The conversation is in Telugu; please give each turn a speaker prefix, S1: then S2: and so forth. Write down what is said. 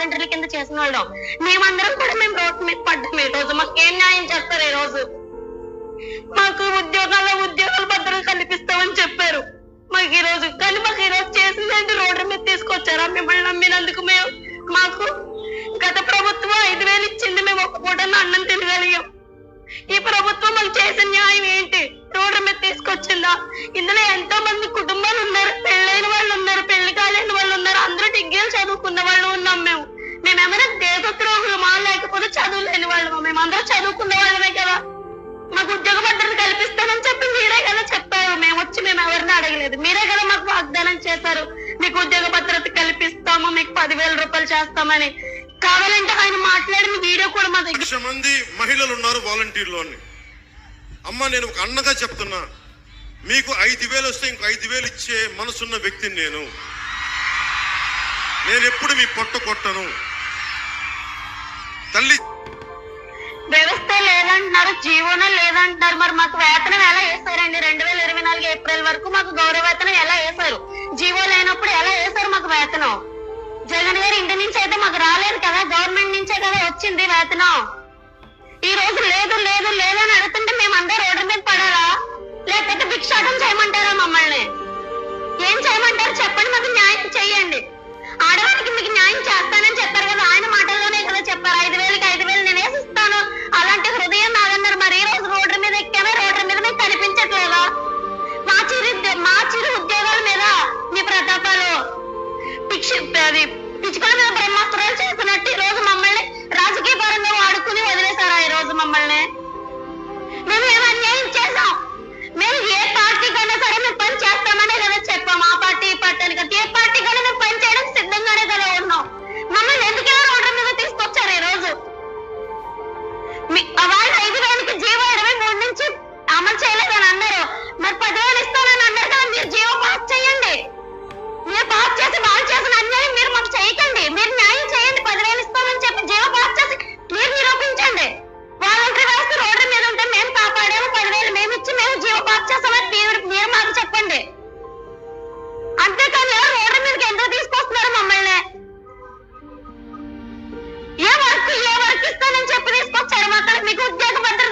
S1: వాలంటీర్ల కింద చేసిన వాళ్ళం. మేమందరం కూడా మేము రోడ్డు మీద పడ్డాం. ఈ రోజు మాకు ఏం న్యాయం చేస్తారు? ఈ రోజు మాకు ఉద్యోగాల భద్రత కల్పిస్తామని చెప్పారు మాకు ఈ రోజు. కానీ మాకు ఈ రోజు చేసిందంటే రోడ్డు మీద తీసుకొచ్చారా? మిమ్మల్ని నమ్మినందుకు మాకు గత ప్రభుత్వం 5,000 ఇచ్చింది, మేము ఒక పూటలో అన్నం తినగలిగాం. ఈ ప్రభుత్వం మాకు చేసిన న్యాయం ఏంటి? రోడ్డు మీద తీసుకొచ్చిందా? ఇందులో ఎంతో మంది కుటుంబాలు ఉన్నారు, పెళ్ళైన వాళ్ళు ఉన్నారు, పెళ్లి కాలేని వాళ్ళు ఉన్నారు, అందరూ డిగ్రీలు చదువుకున్న వాళ్ళు ఉన్నాం. మేమేమైనా దేశద్రోహులమా? లేకపోతే చదువు లేని వాళ్ళమా? మేమందరూ చదువుకున్న వాళ్ళమే కదా. మాకు ఉద్యోగ భద్రత కల్పిస్తానని చెప్పి మీరే కదా చెప్పారు. మేము ఎవరిని అడగలేదు, మీరే కదా మాకు వాగ్దానం చేశారు, మీకు ఉద్యోగ భద్రత కల్పిస్తాము, మీకు 10,000 రూపాయలు చేస్తామని. కావాలంటే ఆయన మాట్లాడిన వీడియో కూడా మా దగ్గర.
S2: 1,00,000 మంది మహిళలు ఉన్నారు వాలంటీర్లు అని. అమ్మ, నేను ఒక అన్నగా చెప్తున్నా, మీకు 5,000 వస్తే ఇంకో 5,000 ఇచ్చే మనసున్న వ్యక్తిని నేను ఎప్పుడు మీ పొట్ట కొట్టను. తల్లి
S1: వ్యవస్థ లేదంటున్నారు, జీవోనే లేదంటున్నారు. మరి మాకు వేతనం ఎలా వేశారండి? 2024 ఏప్రిల్ వరకు మాకు గౌరవ వేతనం ఎలా వేశారు? జీవో లేనప్పుడు ఎలా వేశారు మాకు వేతనం? జగన్ గారి ఇంటి నుంచి అయితే మాకు రాలేదు కదా, గవర్నమెంట్ నుంచే కదా వచ్చింది వేతనం. ఈ రోజు లేదు లేదు లేదని అడుగుతుంటే మేము అందరూ రోడ్డు మీద పడాలా? లేకపోతే భిక్షాటం చేయమంటారా? మమ్మల్ని ఏం చేయమంటారు చెప్పండి, మాకు న్యాయం చెయ్యండి. ఆడవారికి మీకు న్యాయం చేస్తానని చెప్పారు కదా, ఆయన మాటల్లోనే కదా చెప్పారు. 5,000కి 5,000 నేను వేసిస్తాను, అలాంటి హృదయం నాదన్నారు. మరి ఈ రోజు రోడ్డు మీద ఎక్కామే, రోడ్డు మీద మీకు కనిపించట్లేదా? మా చిరు ఉద్యోగాల మీద మీ ప్రతాపాలు పిచ్చుకల మీద బ్రహ్మాస్త్రాలు చేస్తున్నట్టు ఈ రోజు మమ్మల్ని రాజకీయ పరంగా వాడుకుని వదిలేశారా? ఈ రోజు మమ్మల్ని మేము ఏం అన్యాయం చేసాం? మేము ఏ పార్టీ కన్నా సరే మేము పని చేస్తామనే కదా చెప్పాం. ఆ పార్టీ ఈ పార్టీ అని కదా, ఏ పార్టీ కన్నా మేము పని చేయడం సిద్ధంగానే కదా ఉన్నాం. మమ్మల్ని ఎందుకు రోడ్డు మీద తీసుకొచ్చారు? ఈ రోజు వాళ్ళు 5,000కి జీవో 23 నుంచి అమలు చేయలేదని అన్నారు. మరి 10,000 ఇస్తానని అన్నారు కదా, మీరు జీవో పాస్ చేయండి. మీరు పాస్ చేసి వాళ్ళు చేసిన అన్యాయం మీరు మాకు చేయకండి, మీరు న్యాయం చేయండి. 10,000 ఇస్తామని చెప్పి జీవో పాస్ చేసి మీరు నిరూపించండి. వాలంటరీ వ్యవస్థ రోడ్డు మీద ఉంటే మేము కాపాడాము, 10,000 మేము ఇచ్చి మేము జీవో పాస్ చేస్తామని మీరు మాకు చెప్పండి. అంతేకాని రోడ్డు మీదకి ఎందుకు తీసుకొస్తున్నారు మమ్మల్ని? ఏ వర్క్ ఇస్తానని చెప్పి తీసుకొచ్చారు? మాకు మీకు ఉద్యోగ భద్రత